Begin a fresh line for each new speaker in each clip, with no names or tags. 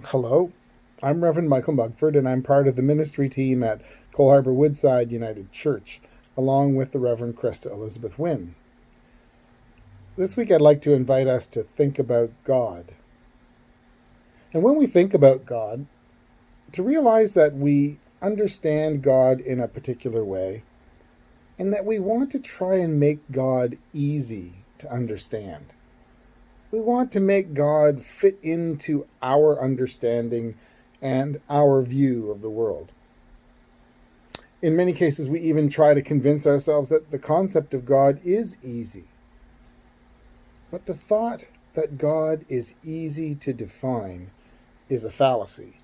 Hello, I'm Reverend Michael Mugford, and I'm part of the ministry team at Harbour Woodside United Church, along with the Reverend Krista Elizabeth Wynne. This week, I'd like to invite us to think about God. And when we think about God, to realize that we understand God in a particular way, and that we want to try and make God easy to understand. We want to make God fit into our understanding and our view of the world. In many cases, we even try to convince ourselves that the concept of God is easy. But the thought that God is easy to define is a fallacy.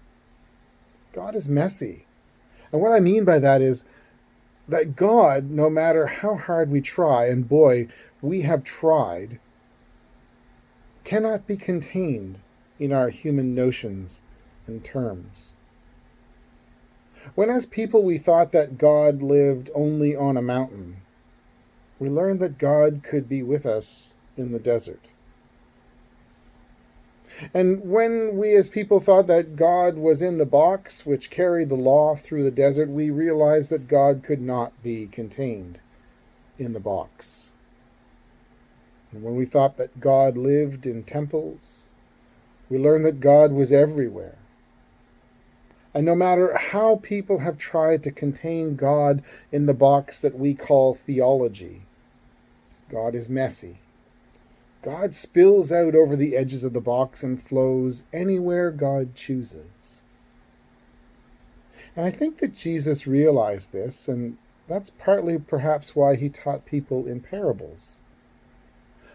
God is messy. And what I mean by that is that God, no matter how hard we try, and boy, we have tried, cannot be contained in our human notions and terms. When as people we thought that God lived only on a mountain, we learned that God could be with us in the desert. And when we as people thought that God was in the box which carried the law through the desert, we realized that God could not be contained in the box. And when we thought that God lived in temples, we learned that God was everywhere. And no matter how people have tried to contain God in the box that we call theology, God is messy. God spills out over the edges of the box and flows anywhere God chooses. And I think that Jesus realized this, and that's partly perhaps why he taught people in parables.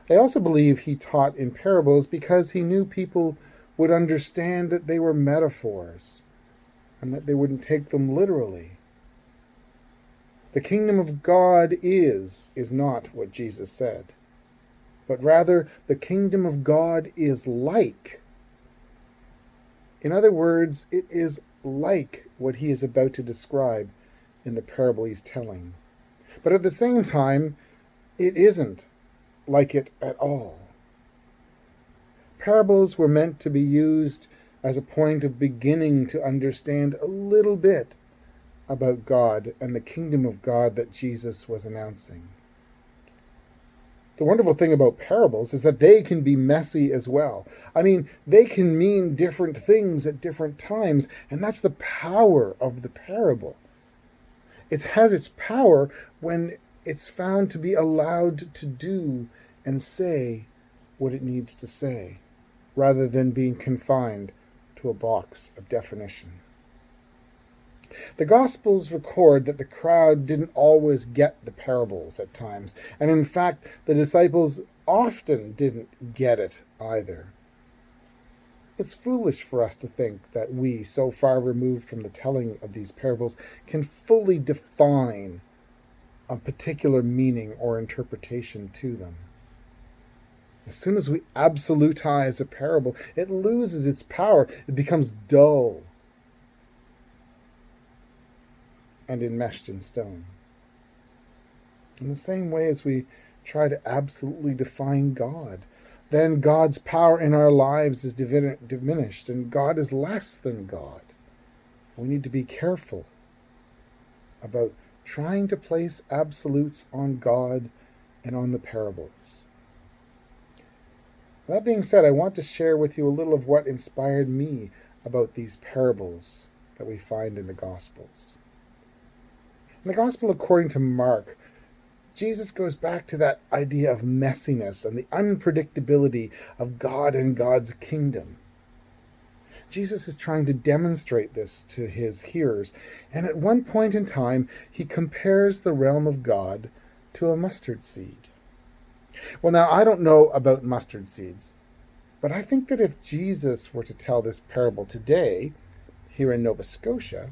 I also believe he taught in parables because he knew people would understand that they were metaphors and that they wouldn't take them literally. The kingdom of God is not what Jesus said, but rather the kingdom of God is like. In other words, it is like what he is about to describe in the parable he's telling. But at the same time, it isn't like it at all. Parables were meant to be used as a point of beginning to understand a little bit about God and the kingdom of God that Jesus was announcing. The wonderful thing about parables is that they can be messy as well. I mean, they can mean different things at different times, and that's the power of the parable. It has its power when it's found to be allowed to do and say what it needs to say, rather than being confined to a box of definition. The Gospels record that the crowd didn't always get the parables at times, and in fact, the disciples often didn't get it either. It's foolish for us to think that we, so far removed from the telling of these parables, can fully define a particular meaning or interpretation to them. As soon as we absolutize a parable, it loses its power. It becomes dull and enmeshed in stone. In the same way as we try to absolutely define God, then God's power in our lives is diminished, and God is less than God. We need to be careful about trying to place absolutes on God and on the parables. That being said, I want to share with you a little of what inspired me about these parables that we find in the Gospels. In the Gospel according to Mark, Jesus goes back to that idea of messiness and the unpredictability of God and God's kingdom. Jesus is trying to demonstrate this to his hearers, and at one point in time, he compares the realm of God to a mustard seed. Well, now, I don't know about mustard seeds, but I think that if Jesus were to tell this parable today, here in Nova Scotia,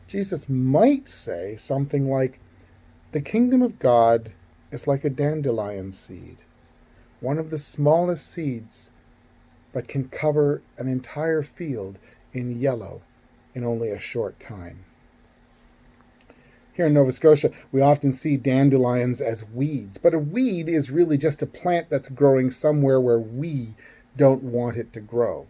Jesus might say something like, "The kingdom of God is like a dandelion seed, one of the smallest seeds, but can cover an entire field in yellow in only a short time." Here in Nova Scotia, we often see dandelions as weeds, but a weed is really just a plant that's growing somewhere where we don't want it to grow.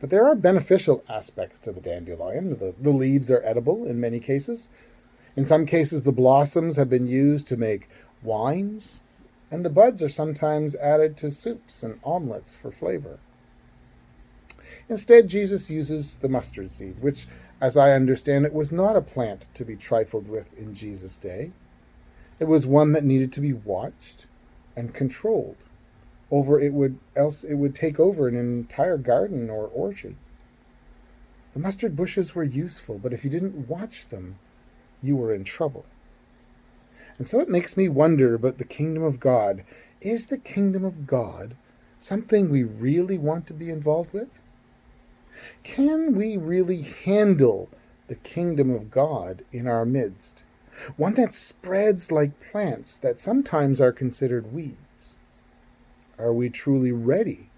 But there are beneficial aspects to the dandelion. The leaves are edible in many cases. In some cases, the blossoms have been used to make wines, and the buds are sometimes added to soups and omelets for flavor. Instead, Jesus uses the mustard seed, which, as I understand it, was not a plant to be trifled with in Jesus' day. It was one that needed to be watched and controlled, else it would take over an entire garden or orchard. The mustard bushes were useful, but if you didn't watch them, you were in trouble. And so it makes me wonder about the kingdom of God. Is the kingdom of God something we really want to be involved with? Can we really handle the kingdom of God in our midst? One that spreads like plants that sometimes are considered weeds. Are we truly ready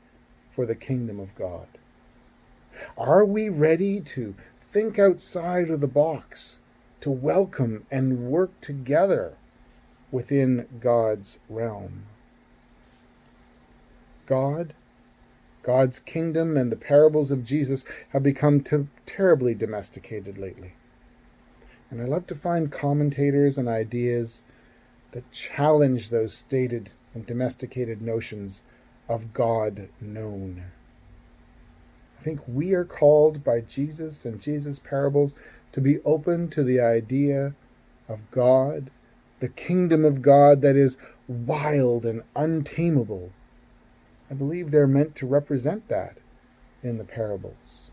for the kingdom of God? Are we ready to think outside of the box, to welcome and work together within God's realm? God's kingdom and the parables of Jesus have become terribly domesticated lately. And I love to find commentators and ideas that challenge those stated and domesticated notions of God known. I think we are called by Jesus and Jesus' parables to be open to the idea of God, the kingdom of God that is wild and untamable. I believe they're meant to represent that in the parables.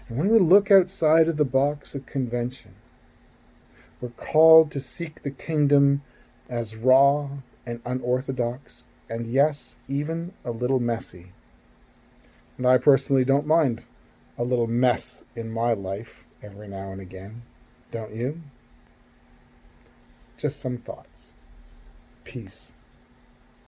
And when we look outside of the box of convention, we're called to seek the kingdom as raw and unorthodox, and yes, even a little messy. And I personally don't mind a little mess in my life every now and again. Don't you? Just some thoughts. Peace.